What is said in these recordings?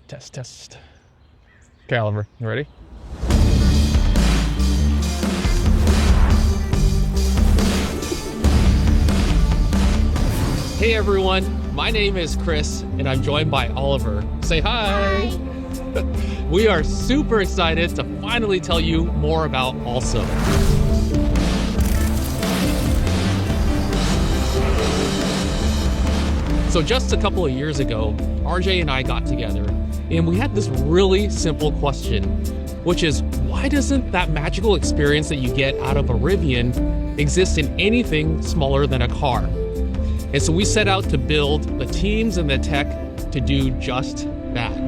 Test, test. Okay, Oliver, you ready? Hey everyone, my name is Chris and I'm joined by Oliver. Say hi. Hi. We are super excited to finally tell you more about Also. So just a couple of years ago, RJ and I got together and we had this really simple question, which is why doesn't that magical experience that you get out of a Rivian exist in anything smaller than a car? And so we set out to build the teams and the tech to do just that.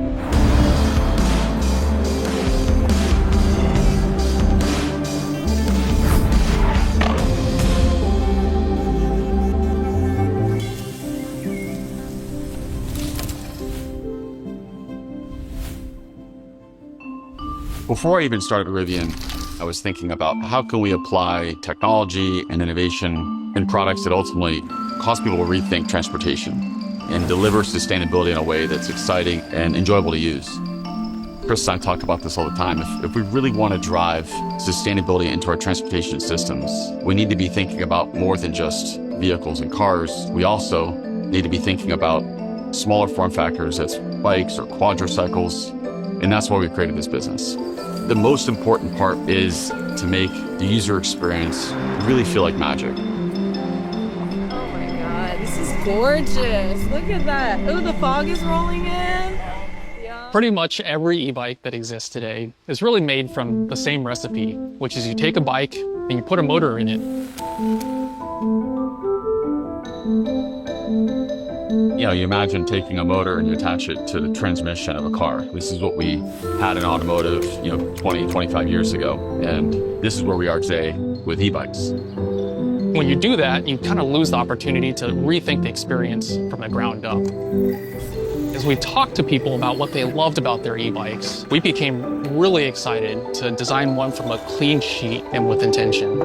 Before I even started Rivian, I was thinking about how can we apply technology and innovation in products that ultimately cause people to rethink transportation and deliver sustainability in a way that's exciting and enjoyable to use. Chris and I talk about this all the time. If we really want to drive sustainability into our transportation systems, we need to be thinking about more than just vehicles and cars. We also need to be thinking about smaller form factors as bikes or quadricycles, and that's why we created this business. The most important part is to make the user experience really feel like magic. Oh my God, this is gorgeous. Look at that. Oh, the fog is rolling in. Yeah. Pretty much every e-bike that exists today is really made from the same recipe, which is you take a bike and you put a motor in it. You know, you imagine taking a motor and you attach it to the transmission of a car. This is what we had in automotive, 20, 25 years ago. And this is where we are today with e-bikes. When you do that, you kind of lose the opportunity to rethink the experience from the ground up. As we talked to people about what they loved about their e-bikes, we became really excited to design one from a clean sheet and with intention.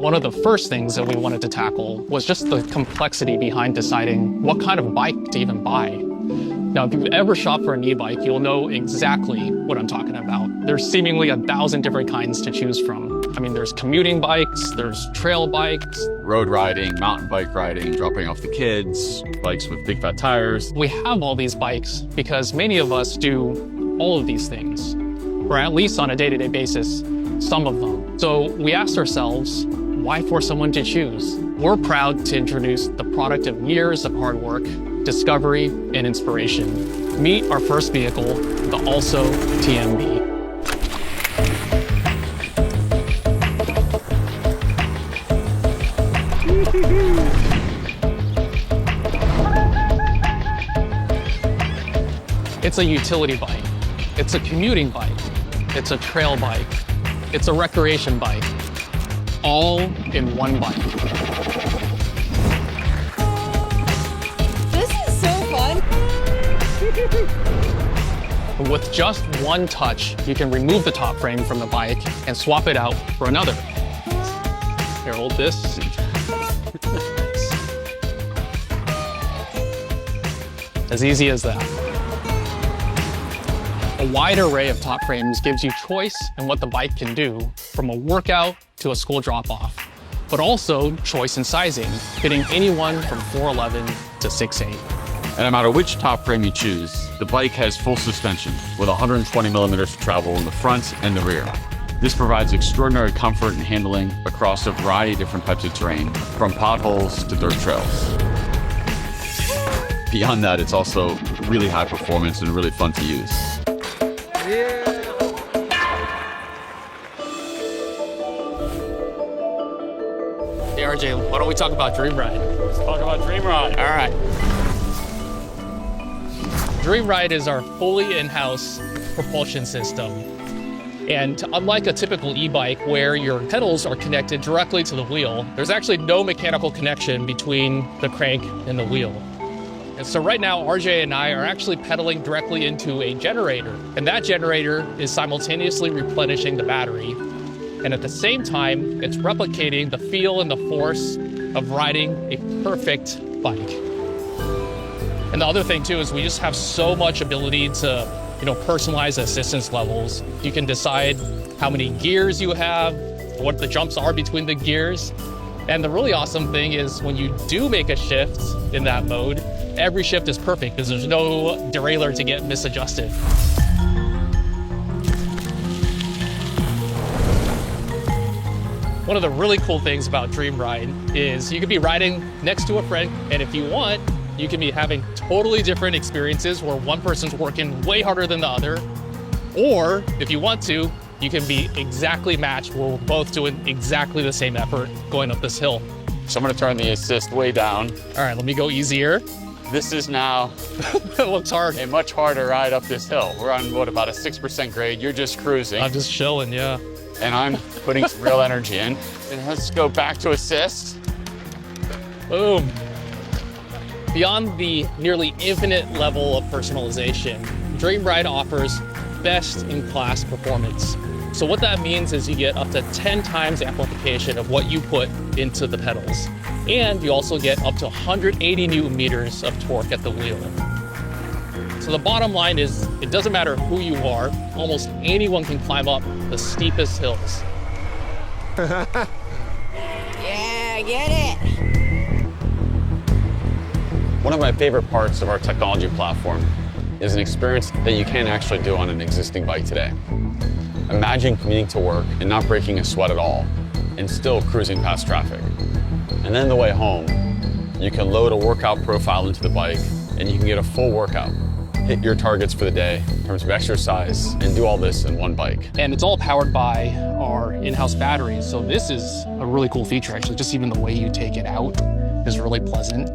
One of the first things that we wanted to tackle was just the complexity behind deciding what kind of bike to even buy. Now, if you've ever shopped for an e-bike, you'll know exactly what I'm talking about. There's seemingly 1,000 different kinds to choose from. I mean, there's commuting bikes, there's trail bikes, road riding, mountain bike riding, dropping off the kids, bikes with big fat tires. We have all these bikes because many of us do all of these things, or at least on a day-to-day basis, some of them. So we asked ourselves, why force someone to choose? We're proud to introduce the product of years of hard work, discovery, and inspiration. Meet our first vehicle, the Also TMB. It's a utility bike. It's a commuting bike. It's a trail bike. It's a recreation bike. All in one bike. This is so fun. With just one touch, you can remove the top frame from the bike and swap it out for another. Here, hold this. As easy as that. A wide array of top frames gives you choice in what the bike can do, from a workout to a school drop-off, but also choice in sizing, fitting anyone from 4'11" to 6'8". And no matter which top frame you choose, the bike has full suspension with 120 millimeters of travel in the front and the rear. This provides extraordinary comfort and handling across a variety of different types of terrain, from potholes to dirt trails. Beyond that, it's also really high performance and really fun to use. Hey RJ, why don't we talk about DreamRide? Let's talk about DreamRide. All right. DreamRide is our fully in-house propulsion system. And unlike a typical e-bike where your pedals are connected directly to the wheel, there's actually no mechanical connection between the crank and the wheel. And so right now, RJ and I are actually pedaling directly into a generator. And that generator is simultaneously replenishing the battery. And at the same time, it's replicating the feel and the force of riding a perfect bike. And the other thing too is we just have so much ability to, personalize assistance levels. You can decide how many gears you have, what the jumps are between the gears. And the really awesome thing is when you do make a shift in that mode, every shift is perfect because there's no derailleur to get misadjusted. One of the really cool things about DreamRide is you could be riding next to a friend, and if you want, you can be having totally different experiences where one person's working way harder than the other. Or if you want to, you can be exactly matched where we're both doing exactly the same effort going up this hill. So I'm gonna turn the assist way down. All right, let me go easier. This is now It looks hard. a much harder ride up this hill. We're on what, about a 6% grade. You're just cruising. I'm just chilling, yeah. And I'm putting some real energy in. And let's go back to assist. Boom. Beyond the nearly infinite level of personalization, DreamRide offers best-in-class performance. So what that means is you get up to 10 times amplification of what you put into the pedals. And you also get up to 180 Newton meters of torque at the wheel. So the bottom line is, it doesn't matter who you are, almost anyone can climb up the steepest hills. Yeah, get it. One of my favorite parts of our technology platform is an experience that you can't actually do on an existing bike today. Imagine commuting to work and not breaking a sweat at all, and still cruising past traffic. And then the way home, you can load a workout profile into the bike, and you can get a full workout, hit your targets for the day in terms of exercise, and do all this in one bike. And it's all powered by our in-house batteries. So this is a really cool feature, actually. Just even the way you take it out is really pleasant.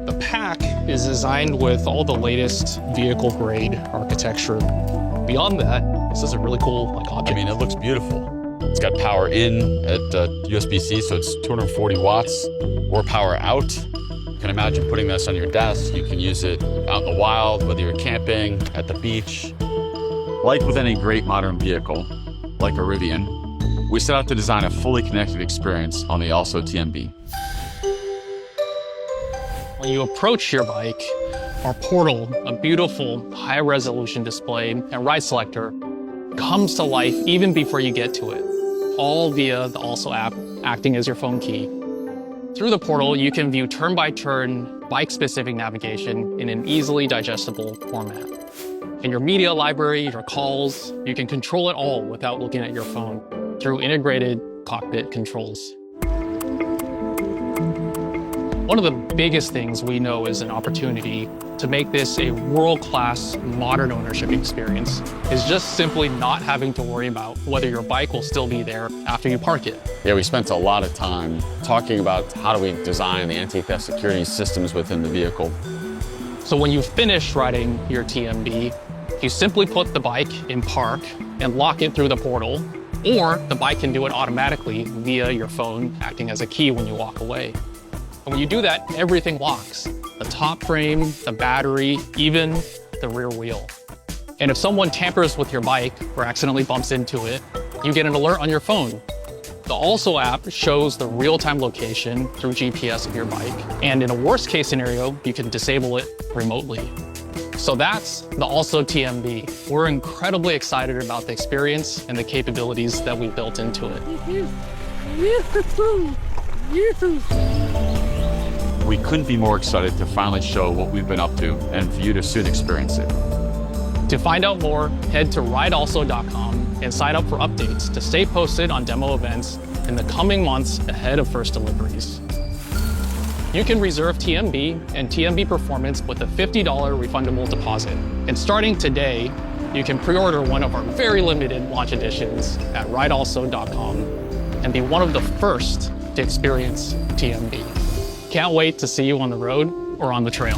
The pack is designed with all the latest vehicle-grade architecture. Beyond that, this is a really cool object. I mean, it looks beautiful. It's got power in at USB-C, so it's 240 watts, or power out. You can imagine putting this on your desk. You can use it out in the wild, whether you're camping, at the beach. Like with any great modern vehicle, like a Rivian, we set out to design a fully connected experience on the Also TMB. When you approach your bike, our portal, a beautiful high-resolution display and ride selector, comes to life even before you get to it, all via the Also app acting as your phone key. Through the portal, you can view turn-by-turn, bike-specific navigation in an easily digestible format. In your media library, your calls, you can control it all without looking at your phone through integrated cockpit controls. One of the biggest things we know is an opportunity to make this a world-class modern ownership experience is just simply not having to worry about whether your bike will still be there after you park it. Yeah, we spent a lot of time talking about how do we design the anti-theft security systems within the vehicle. So when you finish riding your TMB, you simply put the bike in park and lock it through the portal, or the bike can do it automatically via your phone acting as a key when you walk away. And when you do that, everything locks. The top frame, the battery, even the rear wheel. And if someone tampers with your bike or accidentally bumps into it, you get an alert on your phone. The Also app shows the real-time location through GPS of your bike. And in a worst-case scenario, you can disable it remotely. So that's the Also TMB. We're incredibly excited about the experience and the capabilities that we built into it. We couldn't be more excited to finally show what we've been up to and for you to soon experience it. To find out more, head to ridealso.com and sign up for updates to stay posted on demo events in the coming months ahead of first deliveries. You can reserve TMB and TMB Performance with a $50 refundable deposit. And starting today, you can pre-order one of our very limited launch editions at ridealso.com and be one of the first to experience TMB. Can't wait to see you on the road or on the trail.